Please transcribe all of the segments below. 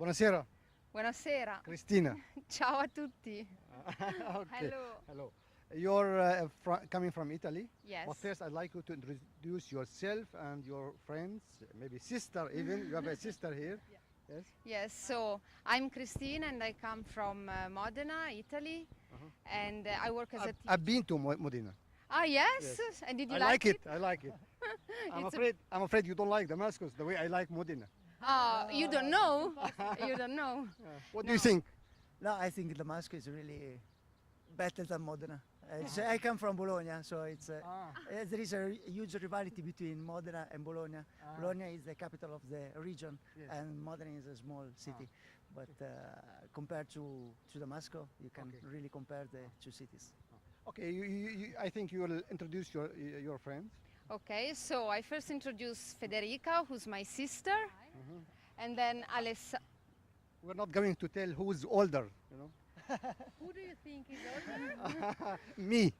Buonasera, Buonasera. Cristina. Ciao a tutti. Okay. Hello. Hello. You're coming from Italy. Yes. But first, I'd like you to introduce yourself and your friends, maybe sister even. You have a sister here. Yes. Yes, so I'm Christine and I come from Modena, Italy. And I work as a teacher. I've been to Modena. Ah, yes? And did you I like it. I like it. It's I'm afraid you don't like Damascus the way I like Modena. You don't know. You don't know. What do you think? No, I think Damascus is really better than Modena. I come from Bologna, so there is a huge rivalry between Modena and Bologna. Bologna is the capital of the region, Yes. and Modena is a small city. But compared to Damascus, you can really compare the two cities. Okay, I think you will introduce your friends. Okay, so I first introduce Federica, who's my sister. And then We're not going to tell who's older, you know. Who do you think is older? Me.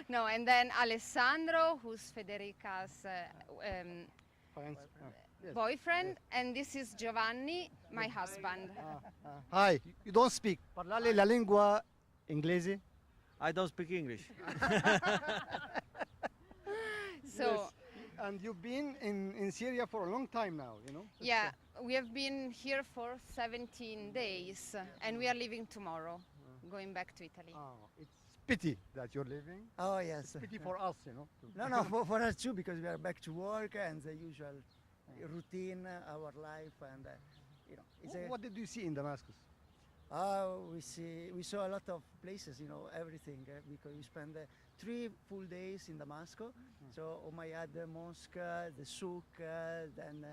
No, and then Alessandro, who's Federica's Friends. Yes. boyfriend. And this is Giovanni, my husband. Hi, you don't speak. Parlare la lingua inglese? I don't speak English. So, Yes. And you've been in Syria for a long time now, you know? yeah, we have been here for 17 days and we are leaving tomorrow, going back to Italy. It's pity that you're leaving. Oh yes. Pity for us, you know. No, for us too, because we are back to work and the usual routine, our life, and it's What did you see in Damascus? we saw a lot of places, everything, because we spent 3 full days in Damascus. So Umayyad Mosque, the Souk, then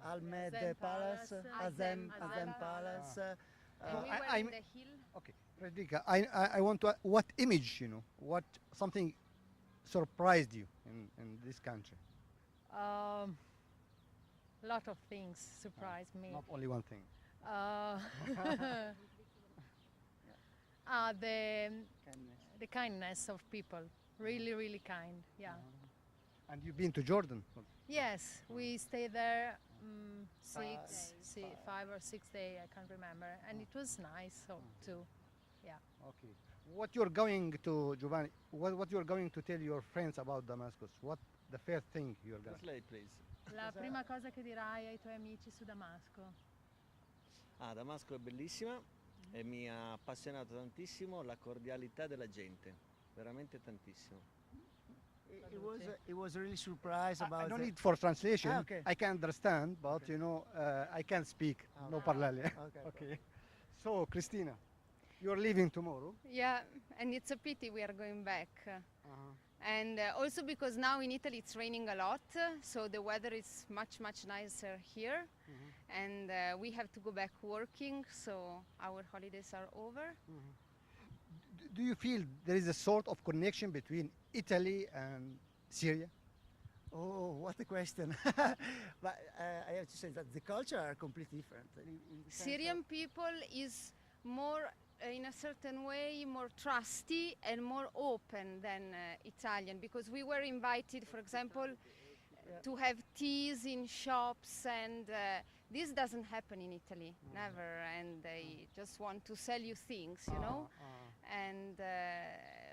Al-Med Azem Palace, Palace. Azem Azem Palace. And we were I'm- in the hill. Okay, Frederica, I want to. What image, what something surprised you in this country? Lot of things surprised me. Not only one thing. The kindness of people, really kind. Yeah. And you've been to Jordan. Yes, we stayed there 5 or 6 days. I can't remember, and it was nice too. Yeah. Okay. What you're going to, Giovanni? What you're going to tell your friends about Damascus? What the first thing you're going? Translate, please. La prima cosa che dirai ai tuoi amici su Damasco? Damasco è bellissima e mi ha appassionato tantissimo la cordialità della gente, veramente tantissimo. It was really surprised I about don't the- need for translation. Okay. I can understand, but I can't speak. No parlare. Okay. So, Cristina, you're leaving tomorrow. Yeah, and it's a pity we are going back. And also because now in Italy it's raining a lot, so the weather is much nicer here. And we have to go back working, so our holidays are over. Do you feel there is a sort of connection between Italy and Syria? Oh, what a question! But I have to say that the culture are completely different. In the sense Syrian people is more, in a certain way, more trusty and more open than Italian, because we were invited, for example, to have teas in shops, and this doesn't happen in Italy, never, and they just want to sell you things, you know. And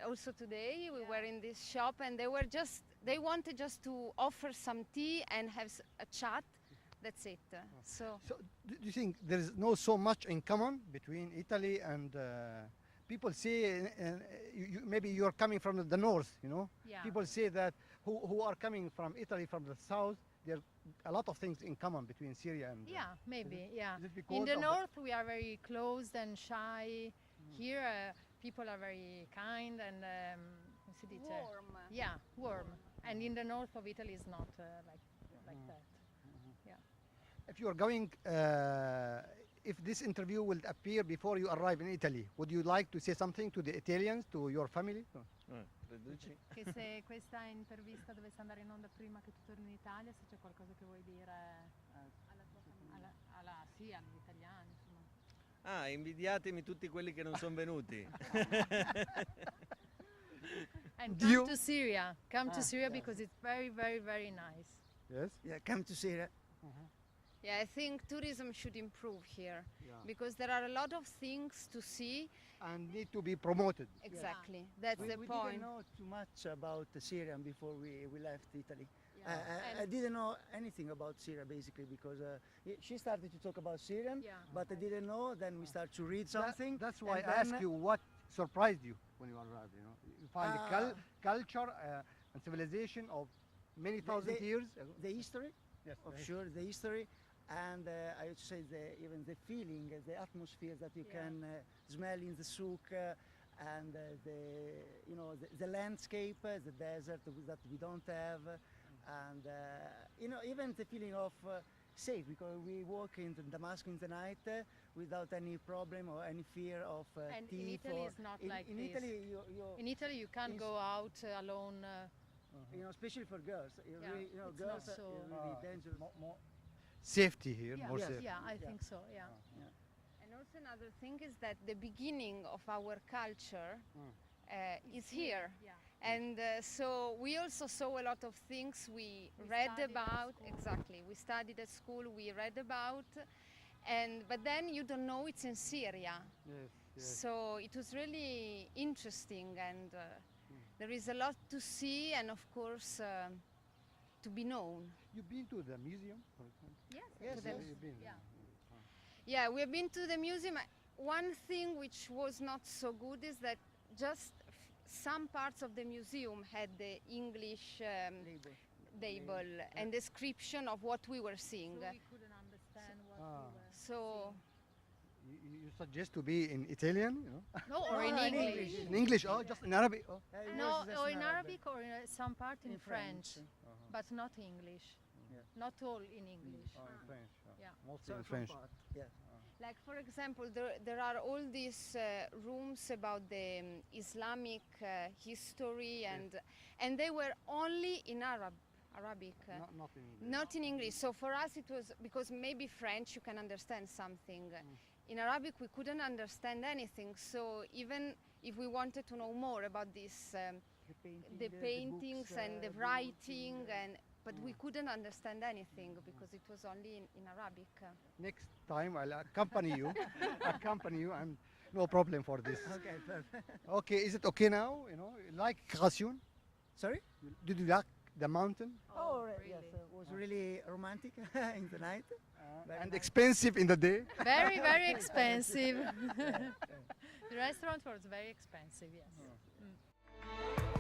also today we were in this shop and they wanted just to offer some tea and have a chat. That's it. So So, do you think there is no so much in common between Italy and people say maybe you're coming from the north, you know? Yeah. People say that who are coming from Italy from the south, there are a lot of things in common between Syria and Yeah, maybe. Yeah. is it because In the of north, we are very closed and shy. Here, people are very kind and come si dice? warm. Yeah, warm. And in the north of Italy, is not like that. Yeah. If you are going, if this interview will appear before you arrive in Italy, would you like to say something to the Italians, to your family? Traduci? Che se questa intervista dovesse andare in onda prima che tu torni in Italia, se c'è qualcosa che vuoi dire alla tua famiglia, sì, agli italiani, insomma. Invidiatemi tutti quelli che non sono venuti. And Do come you- to Syria. Come to Syria because it's very nice. Yes. Yeah, come to Syria. Yeah, I think tourism should improve here Yeah. because there are a lot of things to see. And need to be promoted. Exactly, that's we the point. didn't know too much about Syria before we left Italy. Yeah. I didn't know anything about Syria basically because she started to talk about Syrian, Yeah. but I didn't know. Then we start to read something. That's why and I asked then- you what surprised you when you arrived. You know, you find the culture and civilization of many thousand years ago. the history, Yes, of the sure, the history, and I would say even the feeling, the atmosphere that you Yeah. can smell in the souk, and the landscape, the desert that we don't have, and even the feeling of safe because we walk in Damascus in the night without any problem or any fear of And in thief. Italy or it's not in, like in this. Italy, In Italy, you can't is- go out alone. especially for girls, Yeah, really, it's girls not are so- really dangerous. more safety here, Yeah, more Yes. safe. yeah, I Yeah. think so. Yeah. And also another thing is that the beginning of our culture is here. Yeah. And so we also saw a lot of things we We read studied at about. school. Exactly, we studied at school, we read about, but then you don't know it's in Syria. Yes, yes. So it was really interesting, and there is a lot to see, and of course to be known. You've been to the museum, for example? Yes. Yes, To the- yes. You've been. Yeah. Yeah, we've been to the museum. One thing which was not so good is that just some parts of the museum had the English label and description of what we were seeing. So we couldn't understand what we were. So, You suggest to be in Italian, you know? no, or in no, in English. English. In English, oh, just in Arabic. Oh. It No, was just or in Arabic or in some part in, French, but not English. Yeah. Not all in English. Oh, in French. Yeah. Mostly in Some French. part, yeah. Like, for example, there are all these rooms about the Islamic history, and they were only in Arabic. Not in English. Not in English. So for us it was, because maybe French you can understand something. In Arabic we couldn't understand anything. So even if we wanted to know more about this, the paintings and the writing, but we couldn't understand anything because it was only in Arabic. Next time I'll accompany you, and no problem for this. Okay, perfect. Okay, is it okay now? You know, like Khasyun? Sorry? Did you like the mountain? Oh, really? yes, it was really romantic in the night. Very And nice. expensive in the day? Very, very expensive. The restaurant was very expensive, yes. Mm.